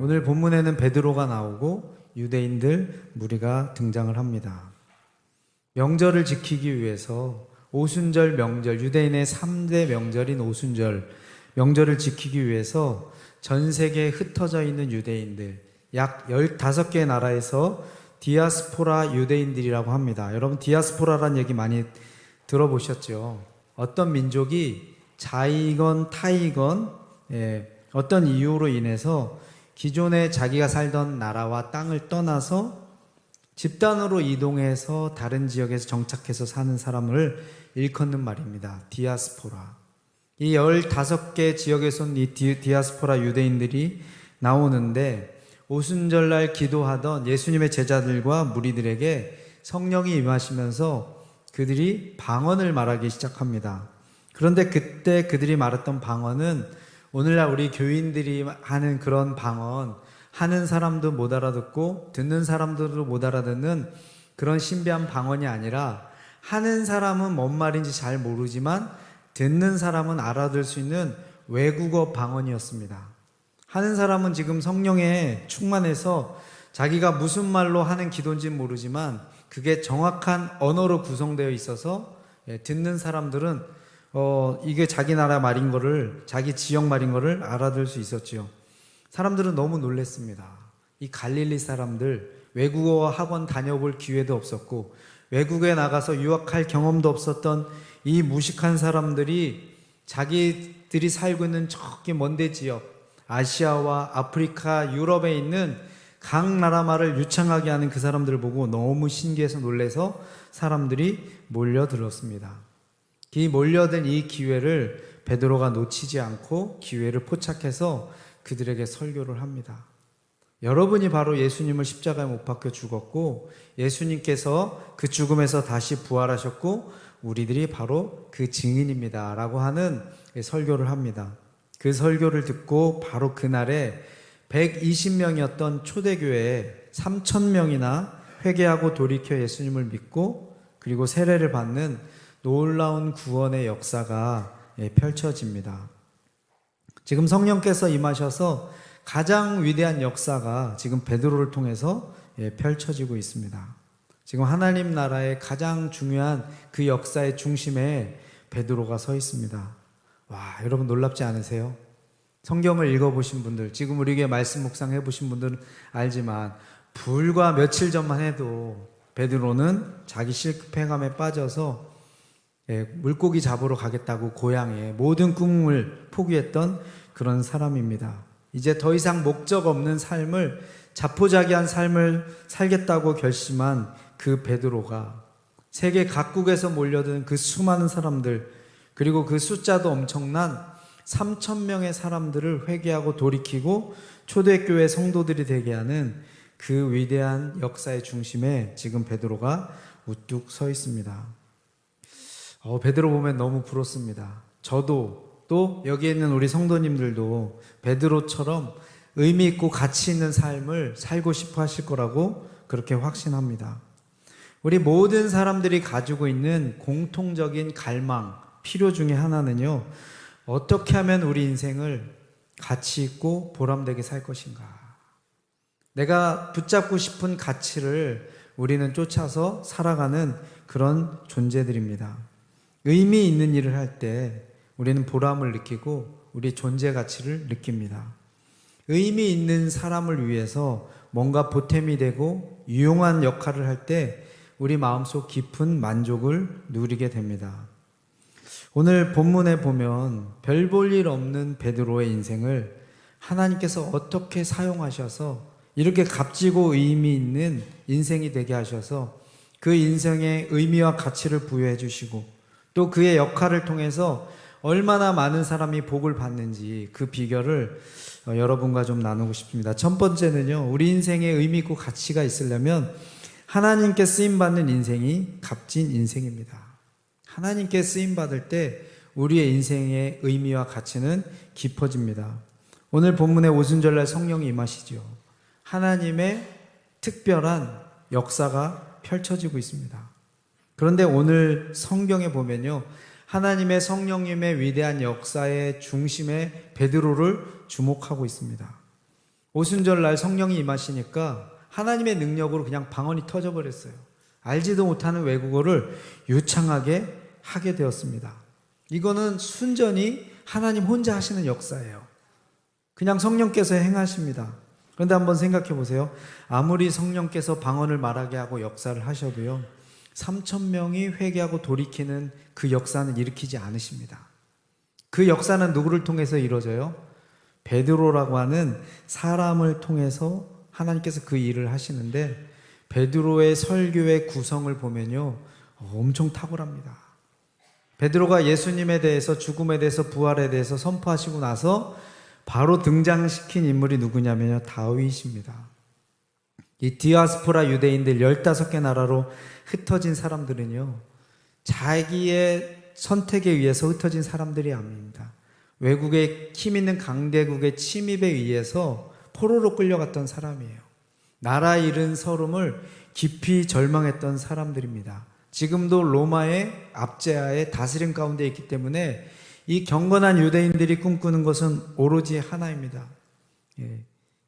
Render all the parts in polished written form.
오늘 본문에는 베드로가 나오고 유대인들 무리가 등장을 합니다. 명절을 지키기 위해서 오순절 명절, 유대인의 3대 명절인 오순절 명절을 지키기 위해서 전 세계에 흩어져 있는 유대인들, 약 15개의 나라에서 디아스포라 유대인들이라고 합니다. 여러분 디아스포라라는 얘기 많이 들어보셨죠? 어떤 민족이 자이건 타이건 어떤 이유로 인해서 기존에 자기가 살던 나라와 땅을 떠나서 집단으로 이동해서 다른 지역에서 정착해서 사는 사람을 일컫는 말입니다. 디아스포라. 이 15개 지역에서 이 디아스포라 유대인들이 나오는데 오순절날 기도하던 예수님의 제자들과 무리들에게 성령이 임하시면서 그들이 방언을 말하기 시작합니다. 그런데 그때 그들이 말했던 방언은 오늘날 우리 교인들이 하는 그런 방언, 하는 사람도 못 알아듣고 듣는 사람들도 못 알아듣는 그런 신비한 방언이 아니라 하는 사람은 뭔 말인지 잘 모르지만 듣는 사람은 알아들 수 있는 외국어 방언이었습니다. 하는 사람은 지금 성령에 충만해서 자기가 무슨 말로 하는 기도인지는 모르지만 그게 정확한 언어로 구성되어 있어서 듣는 사람들은 이게 자기 나라 말인 거를, 자기 지역 말인 거를 알아들 수 있었지요. 사람들은 너무 놀랐습니다. 이 갈릴리 사람들, 외국어 학원 다녀볼 기회도 없었고 외국에 나가서 유학할 경험도 없었던 이 무식한 사람들이 자기들이 살고 있는 저기 먼데 지역, 아시아와 아프리카, 유럽에 있는 각 나라 말을 유창하게 하는 그 사람들을 보고 너무 신기해서 놀라서 사람들이 몰려들었습니다. 이 몰려든 이 기회를 베드로가 놓치지 않고 기회를 포착해서 그들에게 설교를 합니다. 여러분이 바로 예수님을 십자가에 못 박혀 죽었고 예수님께서 그 죽음에서 다시 부활하셨고 우리들이 바로 그 증인입니다 라고 하는 설교를 합니다. 그 설교를 듣고 바로 그날에 120명이었던 초대교회에 3,000명이나 회개하고 돌이켜 예수님을 믿고 그리고 세례를 받는 놀라운 구원의 역사가 펼쳐집니다. 지금 성령께서 임하셔서 가장 위대한 역사가 지금 베드로를 통해서 펼쳐지고 있습니다. 지금 하나님 나라의 가장 중요한 그 역사의 중심에 베드로가 서 있습니다. 와, 여러분 놀랍지 않으세요? 성경을 읽어보신 분들, 지금 우리에게 말씀 묵상해 보신 분들은 알지만 불과 며칠 전만 해도 베드로는 자기 실패감에 빠져서 물고기 잡으러 가겠다고 고향에 모든 꿈을 포기했던 그런 사람입니다. 이제 더 이상 목적 없는 삶을, 자포자기한 삶을 살겠다고 결심한 그 베드로가 세계 각국에서 몰려든 그 수많은 사람들, 그리고 그 숫자도 엄청난 3,000명의 사람들을 회개하고 돌이키고 초대교회 성도들이 되게 하는 그 위대한 역사의 중심에 지금 베드로가 우뚝 서 있습니다. 베드로 보면 너무 부럽습니다. 저도 또 여기에 있는 우리 성도님들도 베드로처럼 의미 있고 가치 있는 삶을 살고 싶어 하실 거라고 그렇게 확신합니다. 우리 모든 사람들이 가지고 있는 공통적인 갈망, 필요 중에 하나는요, 어떻게 하면 우리 인생을 가치 있고 보람되게 살 것인가. 내가 붙잡고 싶은 가치를 우리는 쫓아서 살아가는 그런 존재들입니다. 의미 있는 일을 할 때 우리는 보람을 느끼고 우리 존재 가치를 느낍니다. 의미 있는 사람을 위해서 뭔가 보탬이 되고 유용한 역할을 할 때 우리 마음속 깊은 만족을 누리게 됩니다. 오늘 본문에 보면 별 볼 일 없는 베드로의 인생을 하나님께서 어떻게 사용하셔서 이렇게 값지고 의미 있는 인생이 되게 하셔서 그 인생에 의미와 가치를 부여해 주시고 또 그의 역할을 통해서 얼마나 많은 사람이 복을 받는지 그 비결을 여러분과 좀 나누고 싶습니다. 첫 번째는요, 우리 인생에 의미 있고 가치가 있으려면 하나님께 쓰임받는 인생이 값진 인생입니다. 하나님께 쓰임받을 때 우리의 인생의 의미와 가치는 깊어집니다. 오늘 본문의 오순절날 성령이 임하시죠. 하나님의 특별한 역사가 펼쳐지고 있습니다. 그런데 오늘 성경에 보면요, 하나님의 성령님의 위대한 역사의 중심에 베드로를 주목하고 있습니다. 오순절 날 성령이 임하시니까 하나님의 능력으로 그냥 방언이 터져버렸어요. 알지도 못하는 외국어를 유창하게 하게 되었습니다. 이거는 순전히 하나님 혼자 하시는 역사예요. 그냥 성령께서 행하십니다. 그런데 한번 생각해 보세요. 아무리 성령께서 방언을 말하게 하고 역사를 하셔도요, 3,000명이 회개하고 돌이키는 그 역사는 일으키지 않으십니다. 그 역사는 누구를 통해서 이루어져요? 베드로라고 하는 사람을 통해서 하나님께서 그 일을 하시는데, 베드로의 설교의 구성을 보면요, 엄청 탁월합니다. 베드로가 예수님에 대해서, 죽음에 대해서, 부활에 대해서 선포하시고 나서 바로 등장시킨 인물이 누구냐면요, 다윗입니다. 이 디아스포라 유대인들 15개 나라로 흩어진 사람들은요, 자기의 선택에 의해서 흩어진 사람들이 아닙니다. 외국의 힘 있는 강대국의 침입에 의해서 포로로 끌려갔던 사람이에요. 나라 잃은 서름을 깊이 절망했던 사람들입니다. 지금도 로마의 압제하에 다스림 가운데 있기 때문에 이 경건한 유대인들이 꿈꾸는 것은 오로지 하나입니다.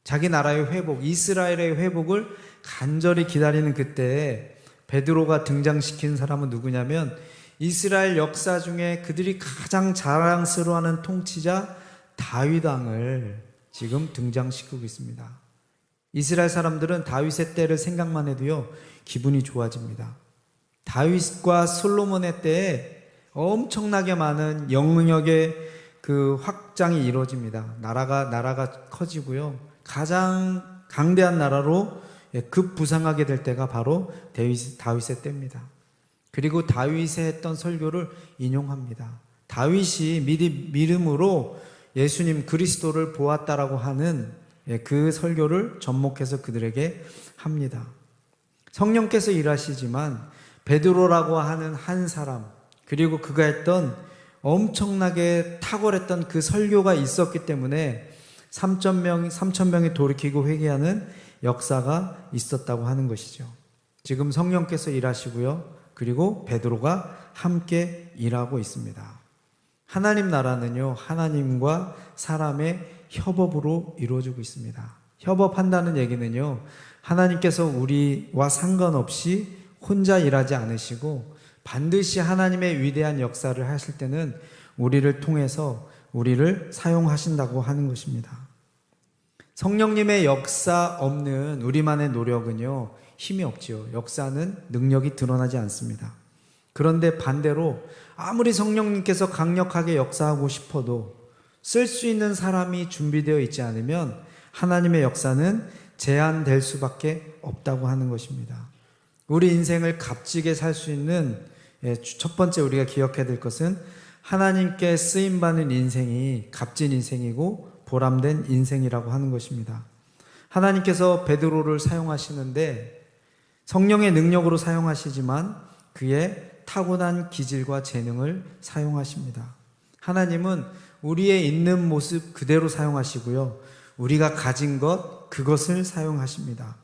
자기 나라의 회복, 이스라엘의 회복을 간절히 기다리는 그때에 베드로가 등장시킨 사람은 누구냐면, 이스라엘 역사 중에 그들이 가장 자랑스러워하는 통치자 다윗 왕을 지금 등장시키고 있습니다. 이스라엘 사람들은 다윗의 때를 생각만 해도요, 기분이 좋아집니다. 다윗과 솔로몬의 때에 엄청나게 많은 영역의 그 확장이 이루어집니다. 나라가 커지고요, 가장 강대한 나라로 급부상하게 될 때가 바로 다윗의 때입니다. 그리고 다윗이 했던 설교를 인용합니다. 다윗이 믿음으로 예수님 그리스도를 보았다라고 하는 그 설교를 접목해서 그들에게 합니다. 성령께서 일하시지만 베드로라고 하는 한 사람, 그리고 그가 했던 엄청나게 탁월했던 그 설교가 있었기 때문에 3,000명이 돌이키고 회개하는 역사가 있었다고 하는 것이죠. 지금 성령께서 일하시고요, 그리고 베드로가 함께 일하고 있습니다. 하나님 나라는요, 하나님과 사람의 협업으로 이루어지고 있습니다. 협업한다는 얘기는요, 하나님께서 우리와 상관없이 혼자 일하지 않으시고 반드시 하나님의 위대한 역사를 하실 때는 우리를 통해서 우리를 사용하신다고 하는 것입니다. 성령님의 역사 없는 우리만의 노력은요, 힘이 없지요. 역사는 능력이 드러나지 않습니다. 그런데 반대로 아무리 성령님께서 강력하게 역사하고 싶어도 쓸 수 있는 사람이 준비되어 있지 않으면 하나님의 역사는 제한될 수밖에 없다고 하는 것입니다. 우리 인생을 값지게 살 수 있는 첫 번째 우리가 기억해야 될 것은, 하나님께 쓰임받는 인생이 값진 인생이고 보람된 인생이라고 하는 것입니다. 하나님께서 베드로를 사용하시는데 성령의 능력으로 사용하시지만 그의 타고난 기질과 재능을 사용하십니다. 하나님은 우리의 있는 모습 그대로 사용하시고요, 우리가 가진 그것을 사용하십니다.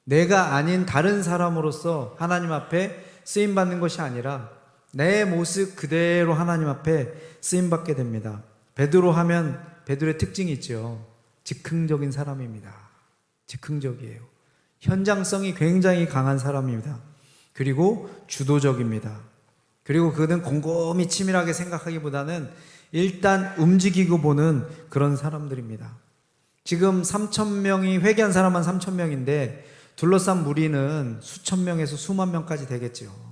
내가 아닌 다른 사람으로서 하나님 앞에 쓰임받는 것이 아니라 내 모습 그대로 하나님 앞에 쓰임받게 됩니다. 베드로 하면 베드로의 특징이 있죠. 즉흥적인 사람입니다. 즉흥적이에요. 현장성이 굉장히 강한 사람입니다. 그리고 주도적입니다. 그리고 그는 곰곰이 치밀하게 생각하기보다는 일단 움직이고 보는 그런 사람들입니다. 지금 3,000명이 회개한 사람만 3,000명인데 둘러싼 무리는 수천 명에서 수만 명까지 되겠죠.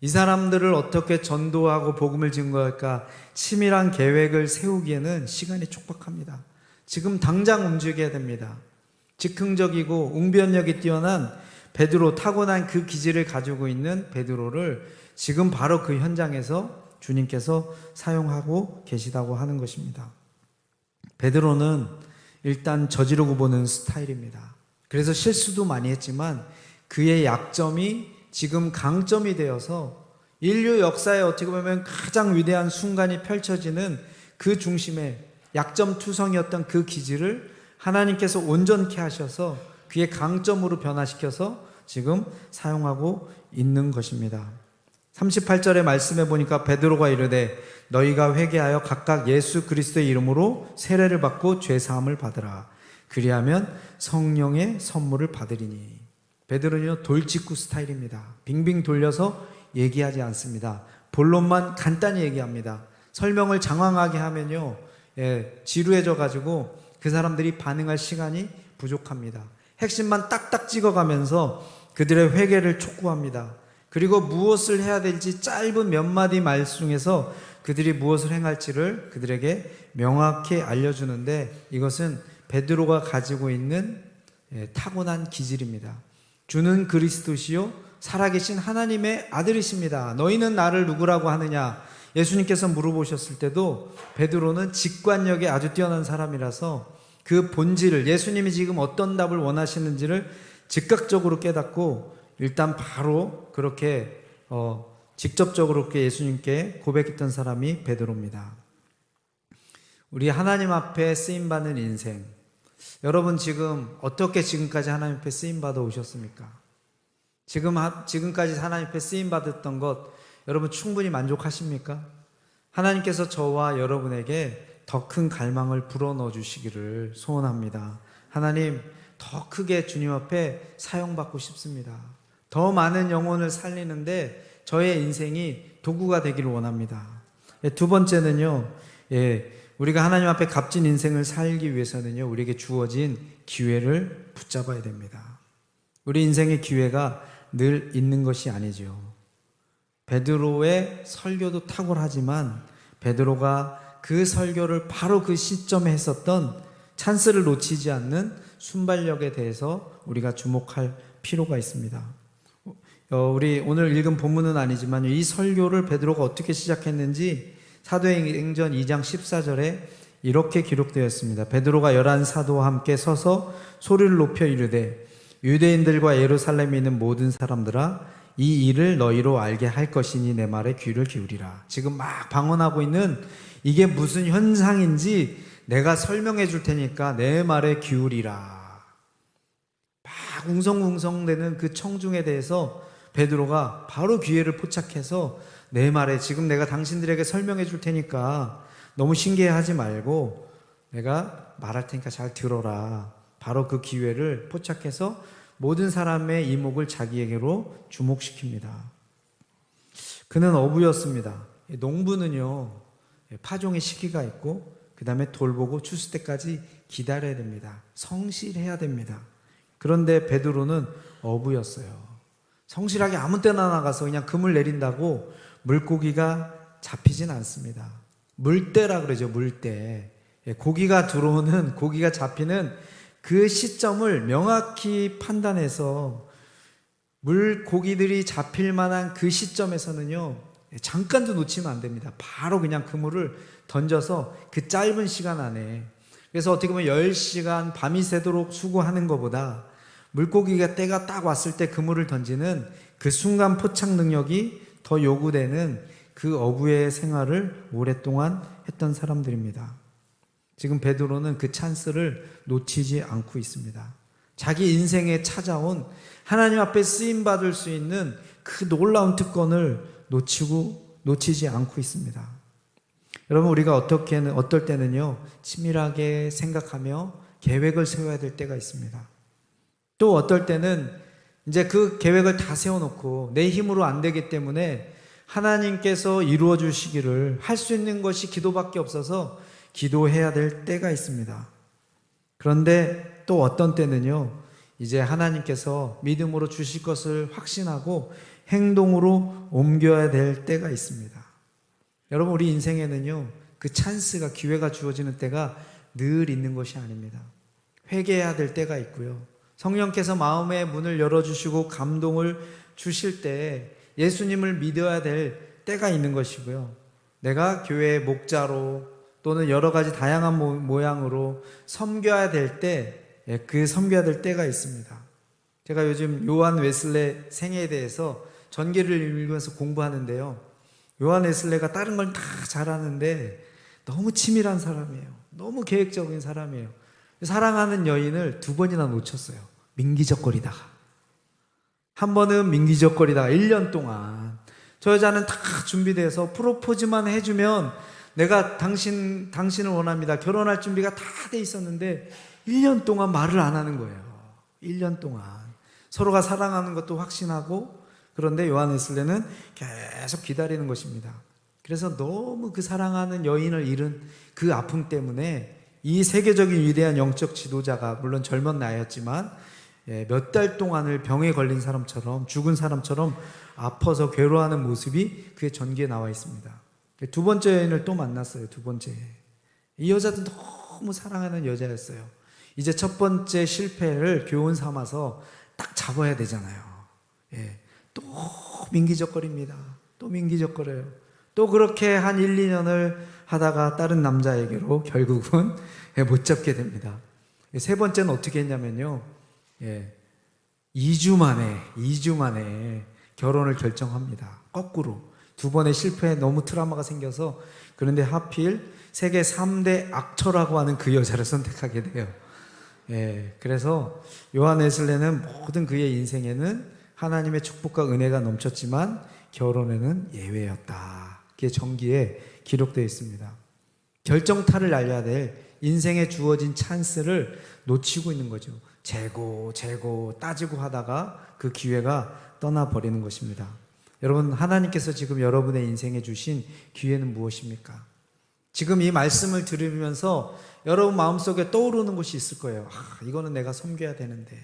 이 사람들을 어떻게 전도하고 복음을 증거할까 치밀한 계획을 세우기에는 시간이 촉박합니다. 지금 당장 움직여야 됩니다. 즉흥적이고 웅변력이 뛰어난 베드로, 타고난 그 기질을 가지고 있는 베드로를 지금 바로 그 현장에서 주님께서 사용하고 계시다고 하는 것입니다. 베드로는 일단 저지르고 보는 스타일입니다. 그래서 실수도 많이 했지만 그의 약점이 지금 강점이 되어서 인류 역사에 어떻게 보면 가장 위대한 순간이 펼쳐지는 그 중심에 약점 투성이었던 그 기질을 하나님께서 온전케 하셔서 그의 강점으로 변화시켜서 지금 사용하고 있는 것입니다. 38절의 말씀에 보니까 베드로가 이르되 너희가 회개하여 각각 예수 그리스도의 이름으로 세례를 받고 죄 사함을 받으라. 그리하면 성령의 선물을 받으리니. 베드로는요, 돌직구 스타일입니다. 빙빙 돌려서 얘기하지 않습니다. 본론만 간단히 얘기합니다. 설명을 장황하게 하면요, 지루해져 가지고 그 사람들이 반응할 시간이 부족합니다. 핵심만 딱딱 찍어가면서 그들의 회개를 촉구합니다. 그리고 무엇을 해야 될지 짧은 몇 마디 말 중에서 그들이 무엇을 행할지를 그들에게 명확히 알려주는데, 이것은 베드로가 가지고 있는 타고난 기질입니다. 주는 그리스도시요 살아계신 하나님의 아들이십니다. 너희는 나를 누구라고 하느냐? 예수님께서 물어보셨을 때도 베드로는 직관력이 아주 뛰어난 사람이라서 그 본질을, 예수님이 지금 어떤 답을 원하시는지를 즉각적으로 깨닫고 일단 바로 그렇게 직접적으로 그렇게 예수님께 고백했던 사람이 베드로입니다. 우리 하나님 앞에 쓰임받는 인생, 여러분 지금 어떻게 지금까지 하나님 앞에 쓰임받아 오셨습니까? 지금까지 하나님 앞에 쓰임받았던 것 여러분 충분히 만족하십니까? 하나님께서 저와 여러분에게 더 큰 갈망을 불어넣어 주시기를 소원합니다. 하나님, 더 크게 주님 앞에 사용받고 싶습니다. 더 많은 영혼을 살리는데 저의 인생이 도구가 되기를 원합니다. 두 번째는요, 우리가 하나님 앞에 값진 인생을 살기 위해서는요, 우리에게 주어진 기회를 붙잡아야 됩니다. 우리 인생의 기회가 늘 있는 것이 아니죠. 베드로의 설교도 탁월하지만 베드로가 그 설교를 바로 그 시점에 했었던 찬스를 놓치지 않는 순발력에 대해서 우리가 주목할 필요가 있습니다. 우리 오늘 읽은 본문은 아니지만 이 설교를 베드로가 어떻게 시작했는지 사도행전 2장 14절에 이렇게 기록되었습니다. 베드로가 11 사도와 함께 서서 소리를 높여 이르되 유대인들과 예루살렘에 있는 모든 사람들아, 이 일을 너희로 알게 할 것이니 내 말에 귀를 기울이라. 지금 막 방언하고 있는 이게 무슨 현상인지 내가 설명해 줄 테니까 내 말에 기울이라. 막 웅성웅성대는 그 청중에 대해서 베드로가 바로 기회를 포착해서 내 말에, 지금 내가 당신들에게 설명해 줄 테니까 너무 신기해하지 말고 내가 말할 테니까 잘 들어라. 바로 그 기회를 포착해서 모든 사람의 이목을 자기에게로 주목시킵니다. 그는 어부였습니다. 농부는요, 파종의 시기가 있고 그 다음에 돌보고 추수 때까지 기다려야 됩니다. 성실해야 됩니다. 그런데 베드로는 어부였어요. 성실하게 아무 때나 나가서 그냥 금을 내린다고 물고기가 잡히진 않습니다. 물때라 그러죠. 물때. 고기가 들어오는, 고기가 잡히는 그 시점을 명확히 판단해서 물고기들이 잡힐 만한 그 시점에서는요, 잠깐도 놓치면 안 됩니다. 바로 그냥 그물을 던져서 그 짧은 시간 안에, 그래서 어떻게 보면 10시간 밤이 새도록 수고하는 것보다 물고기가 때가 딱 왔을 때 그물을 던지는 그 순간 포착 능력이 더 요구되는 그 어부의 생활을 오랫동안 했던 사람들입니다. 지금 베드로는 그 찬스를 놓치지 않고 있습니다. 자기 인생에 찾아온 하나님 앞에 쓰임받을 수 있는 그 놀라운 특권을 놓치지 않고 있습니다. 여러분, 우리가 어떨 때는요, 치밀하게 생각하며 계획을 세워야 될 때가 있습니다. 또 어떨 때는 이제 그 계획을 다 세워놓고 내 힘으로 안 되기 때문에 하나님께서 이루어 주시기를, 할 수 있는 것이 기도밖에 없어서 기도해야 될 때가 있습니다. 그런데 또 어떤 때는요, 이제 하나님께서 믿음으로 주실 것을 확신하고 행동으로 옮겨야 될 때가 있습니다. 여러분, 우리 인생에는요, 그 찬스가, 기회가 주어지는 때가 늘 있는 것이 아닙니다. 회개해야 될 때가 있고요, 성령께서 마음의 문을 열어주시고 감동을 주실 때 예수님을 믿어야 될 때가 있는 것이고요, 내가 교회의 목자로 또는 여러 가지 다양한 모양으로 섬겨야 될 때, 그 섬겨야 될 때가 있습니다. 제가 요즘 요한 웨슬레 생애에 대해서 전기를 읽으면서 공부하는데요, 요한 웨슬레가 다른 걸 다 잘하는데 너무 치밀한 사람이에요. 너무 계획적인 사람이에요. 사랑하는 여인을 2번이나 놓쳤어요. 민기적거리다가. 한 번은 민기적거리다가 1년 동안 저 여자는 다 준비돼서 프로포즈만 해주면 내가 당신을 원합니다, 결혼할 준비가 다 돼 있었는데 1년 동안 말을 안 하는 거예요. 1년 동안. 서로가 사랑하는 것도 확신하고, 그런데 요한 웨슬레는 계속 기다리는 것입니다. 그래서 너무 그 사랑하는 여인을 잃은 그 아픔 때문에 이 세계적인 위대한 영적 지도자가, 물론 젊은 나이였지만 몇 달 동안을 병에 걸린 사람처럼, 죽은 사람처럼 아파서 괴로워하는 모습이 그의 전기에 나와 있습니다. 두 번째 여인을 또 만났어요. 두 번째. 이 여자도 너무 사랑하는 여자였어요. 이제 첫 번째 실패를 교훈 삼아서 딱 잡아야 되잖아요. 또 민기적거립니다. 또 민기적거려요. 또 그렇게 한 1, 2년을 하다가 다른 남자에게로 결국은 못 잡게 됩니다. 세 번째는 어떻게 했냐면요. 2주 만에 결혼을 결정합니다. 거꾸로. 두 번의 실패에 너무 트라우마가 생겨서. 그런데 하필 세계 3대 악처라고 하는 그 여자를 선택하게 돼요. 그래서 요한 웨슬레는 모든 그의 인생에는 하나님의 축복과 은혜가 넘쳤지만 결혼에는 예외였다. 그의 전기에 기록되어 있습니다. 결정타를 날려야 될 인생에 주어진 찬스를 놓치고 있는 거죠. 재고 따지고 하다가 그 기회가 떠나버리는 것입니다. 여러분, 하나님께서 지금 여러분의 인생에 주신 기회는 무엇입니까? 지금 이 말씀을 들으면서 여러분 마음속에 떠오르는 것이 있을 거예요. 이거는 내가 섬겨야 되는데,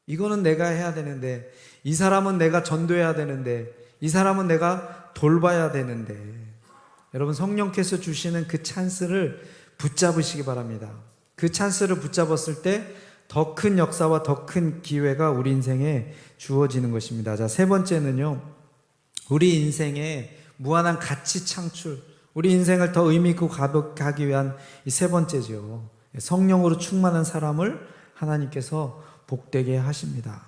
이거는 내가 해야 되는데, 이 사람은 내가 전도해야 되는데, 이 사람은 내가 돌봐야 되는데. 여러분, 성령께서 주시는 그 찬스를 붙잡으시기 바랍니다. 그 찬스를 붙잡았을 때 더 큰 역사와 더 큰 기회가 우리 인생에 주어지는 것입니다. 자, 세 번째는요, 우리 인생에 무한한 가치 창출, 우리 인생을 더 의미 있고 가기 위한 이 세 번째죠. 성령으로 충만한 사람을 하나님께서 복되게 하십니다.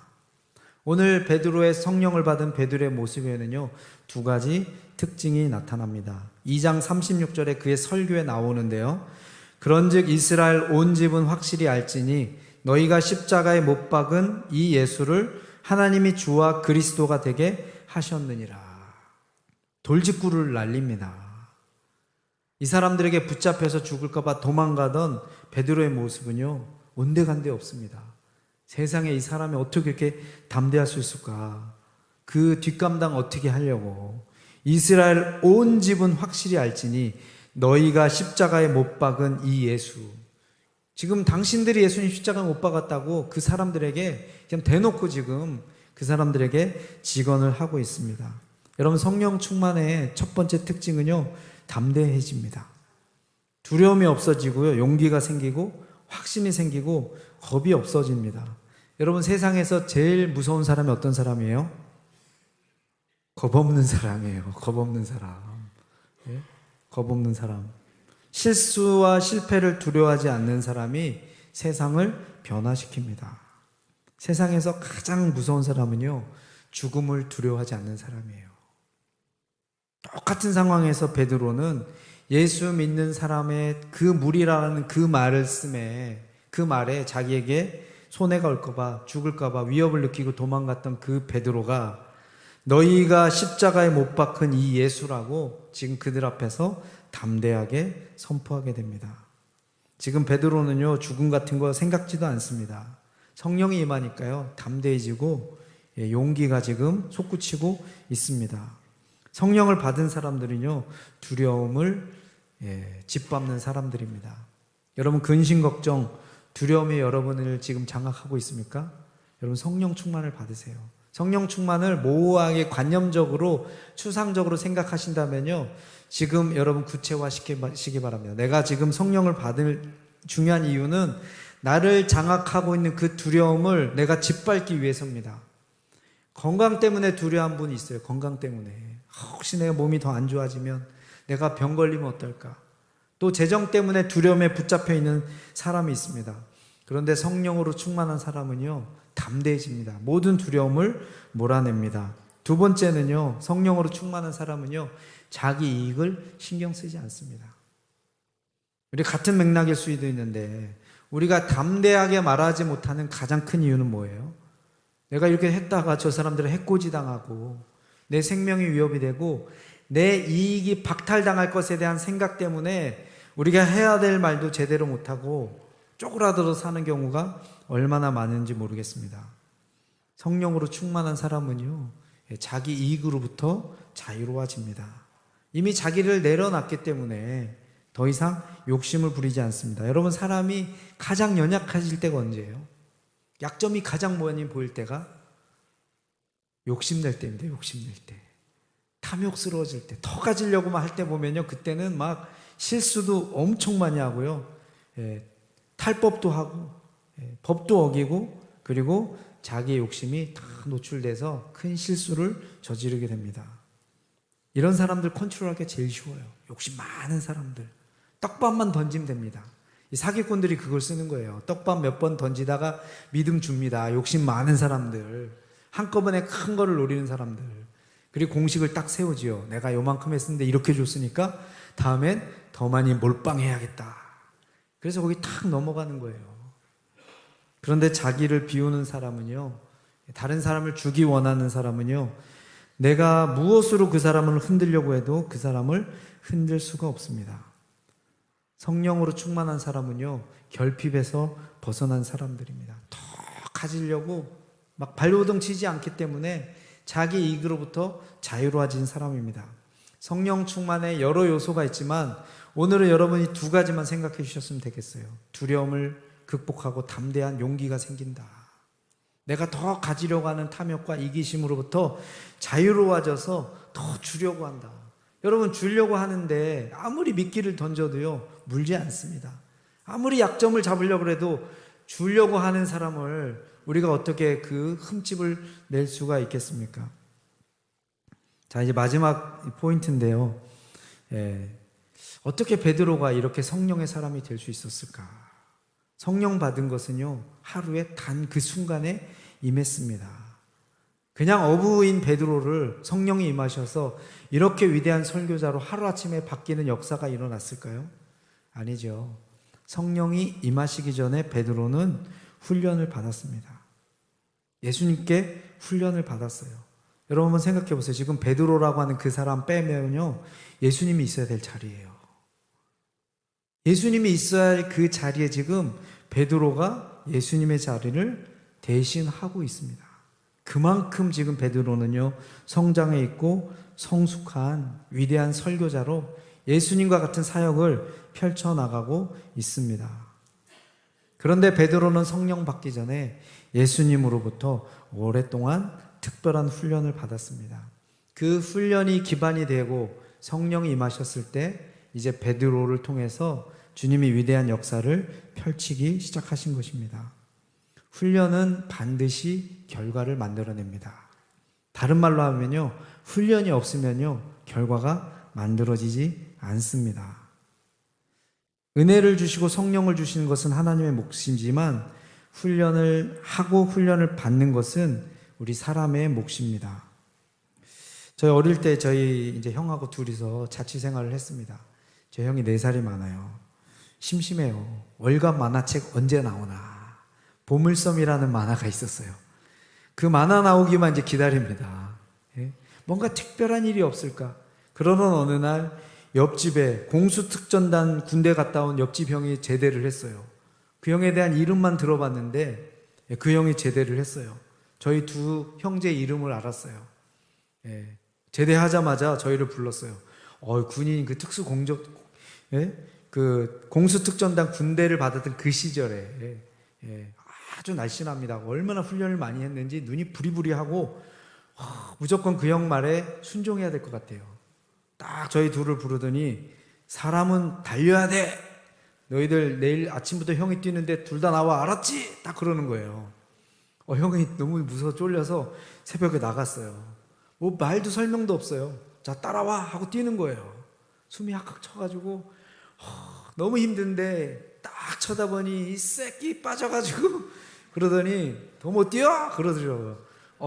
오늘 베드로의 성령을 받은 베드로의 모습에는요, 두 가지 특징이 나타납니다. 2장 36절에 그의 설교에 나오는데요. 그런즉 이스라엘 온 집은 확실히 알지니 너희가 십자가에 못 박은 이 예수를 하나님이 주와 그리스도가 되게 하셨느니라. 돌직구를 날립니다. 이 사람들에게 붙잡혀서 죽을까봐 도망가던 베드로의 모습은요, 온데간데 없습니다. 세상에 이 사람이 어떻게 이렇게 담대할 수 있을까? 그 뒷감당 어떻게 하려고? 이스라엘 온 집은 확실히 알지니 너희가 십자가에 못 박은 이 예수. 지금 당신들이 예수님 십자가에 못 박았다고 그 사람들에게 그냥 대놓고 지금 그 사람들에게 직언을 하고 있습니다. 여러분, 성령 충만의 첫 번째 특징은요, 담대해집니다. 두려움이 없어지고요, 용기가 생기고 확신이 생기고 겁이 없어집니다. 여러분, 세상에서 제일 무서운 사람이 어떤 사람이에요? 겁 없는 사람이에요. 겁 없는 사람. 겁 없는 사람. 실수와 실패를 두려워하지 않는 사람이 세상을 변화시킵니다. 세상에서 가장 무서운 사람은요, 죽음을 두려워하지 않는 사람이에요. 똑같은 상황에서 베드로는 예수 믿는 사람의 그 무리라는 그 말을 쓰매, 그 말에 자기에게 손해가 올까봐, 죽을까봐 위협을 느끼고 도망갔던 그 베드로가 너희가 십자가에 못 박힌 이 예수라고 지금 그들 앞에서 담대하게 선포하게 됩니다. 지금 베드로는요, 죽음 같은 거 생각지도 않습니다. 성령이 임하니까요, 담대해지고 용기가 지금 솟구치고 있습니다. 성령을 받은 사람들은요, 두려움을 짓밟는 사람들입니다. 여러분, 근심 걱정, 두려움이 여러분을 지금 장악하고 있습니까? 여러분, 성령 충만을 받으세요. 성령 충만을 모호하게 관념적으로 추상적으로 생각하신다면요, 지금 여러분 구체화시키기 바랍니다. 내가 지금 성령을 받을 중요한 이유는 나를 장악하고 있는 그 두려움을 내가 짓밟기 위해서입니다. 건강 때문에 두려운 분이 있어요. 건강 때문에. 혹시 내가 몸이 더 안 좋아지면, 내가 병 걸리면 어떨까? 또 재정 때문에 두려움에 붙잡혀 있는 사람이 있습니다. 그런데 성령으로 충만한 사람은요, 담대해집니다. 모든 두려움을 몰아냅니다. 두 번째는요, 성령으로 충만한 사람은요, 자기 이익을 신경 쓰지 않습니다. 우리 같은 맥락일 수도 있는데, 우리가 담대하게 말하지 못하는 가장 큰 이유는 뭐예요? 내가 이렇게 했다가 저 사람들은 해코지 당하고 내 생명이 위협이 되고 내 이익이 박탈당할 것에 대한 생각 때문에 우리가 해야 될 말도 제대로 못하고 쪼그라들어 사는 경우가 얼마나 많은지 모르겠습니다. 성령으로 충만한 사람은요, 자기 이익으로부터 자유로워집니다. 이미 자기를 내려놨기 때문에 더 이상 욕심을 부리지 않습니다. 여러분, 사람이 가장 연약해질 때가 언제예요? 약점이 가장 많이 보일 때가 욕심낼 때인데, 욕심낼 때. 탐욕스러워질 때, 더 가지려고만 할 때 보면요, 그때는 막 실수도 엄청 많이 하고요, 탈법도 하고, 법도 어기고, 그리고 자기의 욕심이 다 노출돼서 큰 실수를 저지르게 됩니다. 이런 사람들 컨트롤하기가 제일 쉬워요. 욕심 많은 사람들. 떡밥만 던지면 됩니다. 이 사기꾼들이 그걸 쓰는 거예요. 떡밥 몇 번 던지다가 믿음 줍니다. 욕심 많은 사람들. 한꺼번에 큰 거를 노리는 사람들. 그리고 공식을 딱 세우지요. 내가 요만큼 했는데 이렇게 줬으니까 다음엔 더 많이 몰빵해야겠다. 그래서 거기 탁 넘어가는 거예요. 그런데 자기를 비우는 사람은요, 다른 사람을 주기 원하는 사람은요, 내가 무엇으로 그 사람을 흔들려고 해도 그 사람을 흔들 수가 없습니다. 성령으로 충만한 사람은요, 결핍에서 벗어난 사람들입니다. 더 가지려고 막 발버둥 치지 않기 때문에 자기 이익으로부터 자유로워진 사람입니다. 성령 충만에 여러 요소가 있지만 오늘은 여러분이 두 가지만 생각해 주셨으면 되겠어요. 두려움을 극복하고 담대한 용기가 생긴다. 내가 더 가지려고 하는 탐욕과 이기심으로부터 자유로워져서 더 주려고 한다. 여러분, 주려고 하는데 아무리 미끼를 던져도요, 물지 않습니다. 아무리 약점을 잡으려고 해도 주려고 하는 사람을 우리가 어떻게 그 흠집을 낼 수가 있겠습니까? 자, 이제 마지막 포인트인데요. 어떻게 베드로가 이렇게 성령의 사람이 될 수 있었을까? 성령 받은 것은요, 하루에 단 그 순간에 임했습니다. 그냥 어부인 베드로를 성령이 임하셔서 이렇게 위대한 설교자로 하루아침에 바뀌는 역사가 일어났을까요? 아니죠. 성령이 임하시기 전에 베드로는 훈련을 받았습니다. 예수님께 훈련을 받았어요. 여러분 한번 생각해 보세요. 지금 베드로라고 하는 그 사람 빼면요, 예수님이 있어야 될 자리예요. 예수님이 있어야 할 그 자리에 지금 베드로가 예수님의 자리를 대신하고 있습니다. 그만큼 지금 베드로는요, 성장해 있고 성숙한 위대한 설교자로 예수님과 같은 사역을 펼쳐나가고 있습니다. 그런데 베드로는 성령 받기 전에 예수님으로부터 오랫동안 특별한 훈련을 받았습니다. 그 훈련이 기반이 되고 성령이 임하셨을 때 이제 베드로를 통해서 주님이 위대한 역사를 펼치기 시작하신 것입니다. 훈련은 반드시 결과를 만들어냅니다. 다른 말로 하면요, 훈련이 없으면요, 결과가 만들어지지 않습니다. 은혜를 주시고 성령을 주시는 것은 하나님의 몫이지만 훈련을 하고 훈련을 받는 것은 우리 사람의 몫입니다. 저희 어릴 때 저희 이제 형하고 둘이서 자취 생활을 했습니다. 제 형이 4살이 많아요. 심심해요. 월간 만화책 언제 나오나. 보물섬이라는 만화가 있었어요. 그 만화 나오기만 이제 기다립니다. 뭔가 특별한 일이 없을까? 그러던 어느 날 옆집에 공수특전단 군대 갔다 온 옆집 형이 제대를 했어요. 그 형에 대한 이름만 들어봤는데 그 형이 제대를 했어요. 저희 두 형제 이름을 알았어요. 제대하자마자 저희를 불렀어요. 군인 그 특수공적, 그 공수특전단 군대를 받았던 그 시절에 아주 날씬합니다. 얼마나 훈련을 많이 했는지 눈이 부리부리하고 무조건 그 형 말에 순종해야 될 것 같아요. 딱 저희 둘을 부르더니 사람은 달려야 돼. 너희들 내일 아침부터 형이 뛰는데 둘 다 나와, 알았지? 딱 그러는 거예요. 형이 너무 무서워 쫄려서 새벽에 나갔어요. 뭐 말도 설명도 없어요. 자, 따라와 하고 뛰는 거예요. 숨이 확확 쳐가지고 너무 힘든데 딱 쳐다보니 이 새끼 빠져가지고 그러더니 더 못 뛰어? 그러더라고요.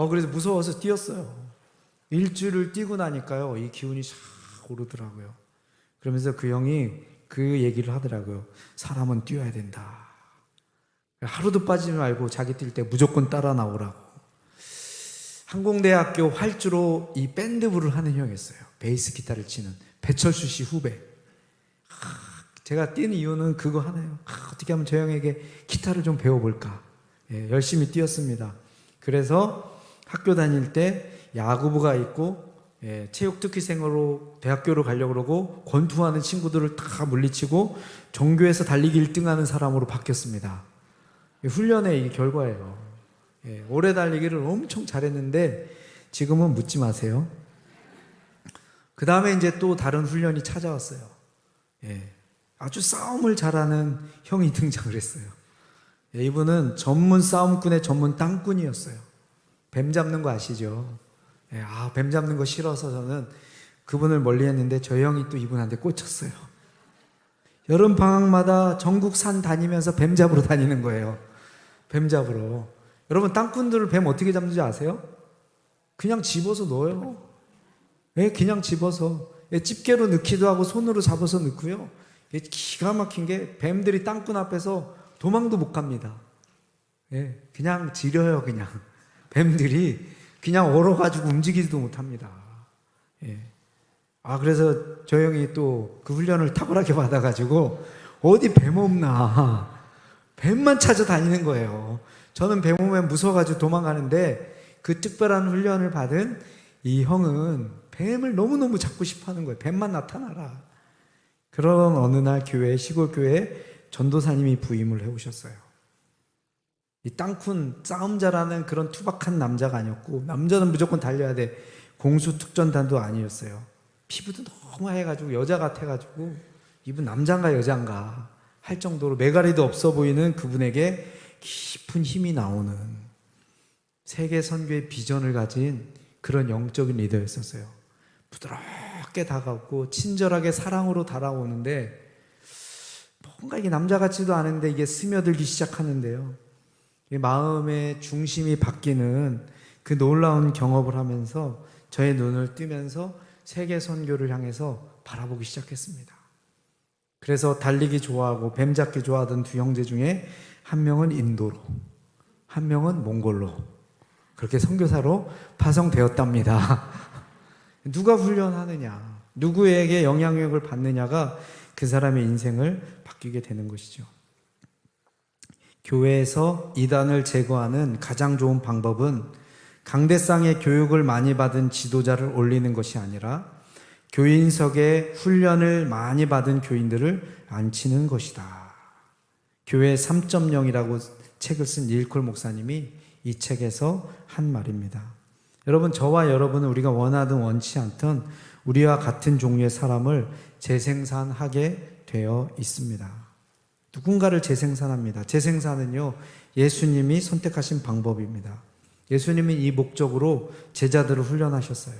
그래서 무서워서 뛰었어요. 일주일을 뛰고 나니까요, 이 기운이 싹 오르더라고요. 그러면서 그 형이 그 얘기를 하더라고요. 사람은 뛰어야 된다. 하루도 빠지지 말고 자기 뛸 때 무조건 따라 나오라고. 항공대학교 활주로 이 밴드부를 하는 형이었어요. 베이스 기타를 치는 배철수 씨 후배. 제가 뛴 이유는 그거 하나요. 어떻게 하면 저 형에게 기타를 좀 배워볼까. 예, 열심히 뛰었습니다. 그래서 학교 다닐 때 야구부가 있고, 예, 체육 특기생으로 대학교로 가려고 그러고 권투하는 친구들을 다 물리치고 전교에서 달리기 1등하는 사람으로 바뀌었습니다. 훈련의 이 결과예요. 예, 오래 달리기를 엄청 잘했는데 지금은 묻지 마세요. 그 다음에 이제 또 다른 훈련이 찾아왔어요. 예, 아주 싸움을 잘하는 형이 등장을 했어요. 예, 이분은 전문 싸움꾼의 전문 땅꾼이었어요. 뱀 잡는 거 아시죠? 예, 뱀 잡는 거 싫어서 저는 그분을 멀리 했는데 저 형이 또 이분한테 꽂혔어요. 여름 방학마다 전국 산 다니면서 뱀 잡으러 다니는 거예요. 뱀 잡으러. 여러분, 땅꾼들을 뱀 어떻게 잡는지 아세요? 그냥 집어서 넣어요. 예, 그냥 집어서. 예, 집게로 넣기도 하고 손으로 잡아서 넣고요. 예, 기가 막힌 게 뱀들이 땅꾼 앞에서 도망도 못 갑니다. 예, 그냥 지려요, 그냥. 뱀들이 그냥 얼어가지고 움직이지도 못합니다. 예. 그래서 저 형이 또 그 훈련을 탁월하게 받아가지고 어디 뱀 없나. 뱀만 찾아다니는 거예요. 저는 뱀 오면 무서워가지고 도망가는데 그 특별한 훈련을 받은 이 형은 뱀을 너무너무 잡고 싶어 하는 거예요. 뱀만 나타나라. 그런 어느 날 교회, 시골 교회에 전도사님이 부임을 해오셨어요. 이 땅꾼, 싸움 잘하는 그런 투박한 남자가 아니었고, 남자는 무조건 달려야 돼. 공수특전단도 아니었어요. 피부도 너무 하얘가지고 여자 같아가지고 이분 남자인가 여자인가 할 정도로 매가리도 없어 보이는 그분에게 깊은 힘이 나오는 세계 선교의 비전을 가진 그런 영적인 리더였었어요. 부드럽게 다가오고 친절하게 사랑으로 다가오는데 뭔가 이게 남자 같지도 않은데 이게 스며들기 시작하는데요. 마음의 중심이 바뀌는 그 놀라운 경험을 하면서 저의 눈을 뜨면서 세계 선교를 향해서 바라보기 시작했습니다. 그래서 달리기 좋아하고 뱀 잡기 좋아하던 두 형제 중에 한 명은 인도로, 한 명은 몽골로 그렇게 선교사로 파송되었답니다. 누가 훈련하느냐, 누구에게 영향력을 받느냐가 그 사람의 인생을 바뀌게 되는 것이죠. 교회에서 이단을 제거하는 가장 좋은 방법은 강대상의 교육을 많이 받은 지도자를 올리는 것이 아니라 교인석에 훈련을 많이 받은 교인들을 앉히는 것이다. 교회 3.0이라고 책을 쓴 닐콜 목사님이 이 책에서 한 말입니다. 여러분, 저와 여러분은 우리가 원하든 원치 않든 우리와 같은 종류의 사람을 재생산하게 되어 있습니다. 누군가를 재생산합니다. 재생산은요, 예수님이 선택하신 방법입니다. 예수님이 이 목적으로 제자들을 훈련하셨어요.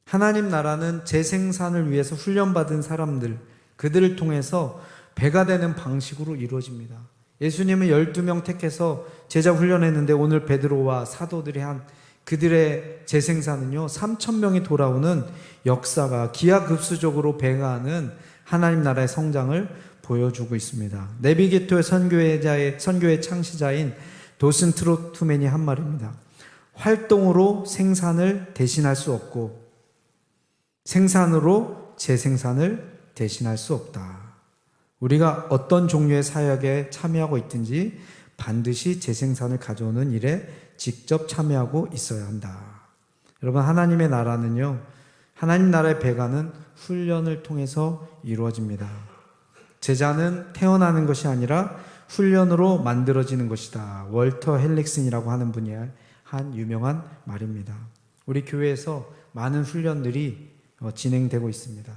하나님 나라는 재생산을 위해서 훈련받은 사람들, 그들을 통해서 배가 되는 방식으로 이루어집니다. 예수님은 12명 택해서 제자 훈련했는데 오늘 베드로와 사도들이 한 그들의 재생산은요, 3,000명이 돌아오는 역사가 기하급수적으로 배가하는 하나님 나라의 성장을 보여주고 있습니다. 내비게토의 선교의 창시자인 도슨 트로트맨이 한 말입니다. 활동으로 생산을 대신할 수 없고 생산으로 재생산을 대신할 수 없다. 우리가 어떤 종류의 사역에 참여하고 있든지 반드시 재생산을 가져오는 일에 직접 참여하고 있어야 한다. 여러분, 하나님의 나라는요, 하나님 나라의 배가는 훈련을 통해서 이루어집니다. 제자는 태어나는 것이 아니라 훈련으로 만들어지는 것이다. 월터 헬릭슨이라고 하는 분이 한 유명한 말입니다. 우리 교회에서 많은 훈련들이 진행되고 있습니다.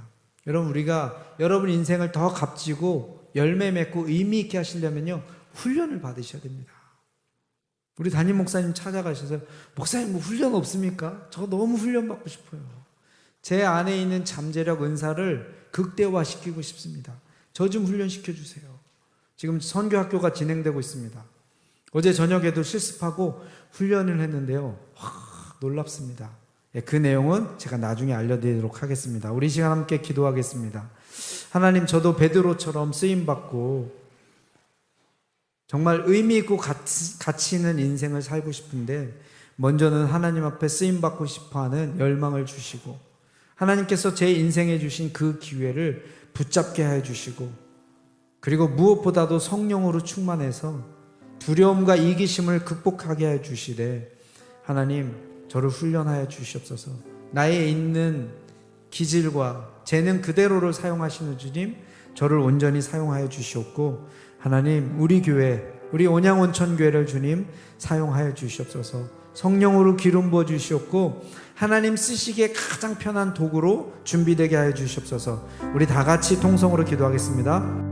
여러분, 우리가 여러분 인생을 더 값지고 열매 맺고 의미 있게 하시려면요, 훈련을 받으셔야 됩니다. 우리 담임 목사님 찾아가셔서 목사님 뭐 훈련 없습니까? 저 너무 훈련 받고 싶어요. 제 안에 있는 잠재력 은사를 극대화시키고 싶습니다. 저 좀 훈련시켜 주세요. 지금 선교학교가 진행되고 있습니다. 어제 저녁에도 실습하고 훈련을 했는데요, 놀랍습니다. 그 내용은 제가 나중에 알려드리도록 하겠습니다. 우리 시간 함께 기도하겠습니다. 하나님, 저도 베드로처럼 쓰임받고 정말 의미 있고 가치 있는 인생을 살고 싶은데 먼저는 하나님 앞에 쓰임받고 싶어하는 열망을 주시고 하나님께서 제 인생에 주신 그 기회를 붙잡게 해 주시고, 그리고 무엇보다도 성령으로 충만해서 두려움과 이기심을 극복하게 해 주시되, 하나님 저를 훈련하여 주시옵소서. 나의 있는 기질과 재능 그대로를 사용하시는 주님, 저를 온전히 사용하여 주시옵고, 하나님 우리 교회, 우리 온양온천교회를 주님 사용하여 주시옵소서. 성령으로 기름 부어 주시옵고, 하나님 쓰시기에 가장 편한 도구로 준비되게 하여 주시옵소서. 우리 다 같이 통성으로 기도하겠습니다.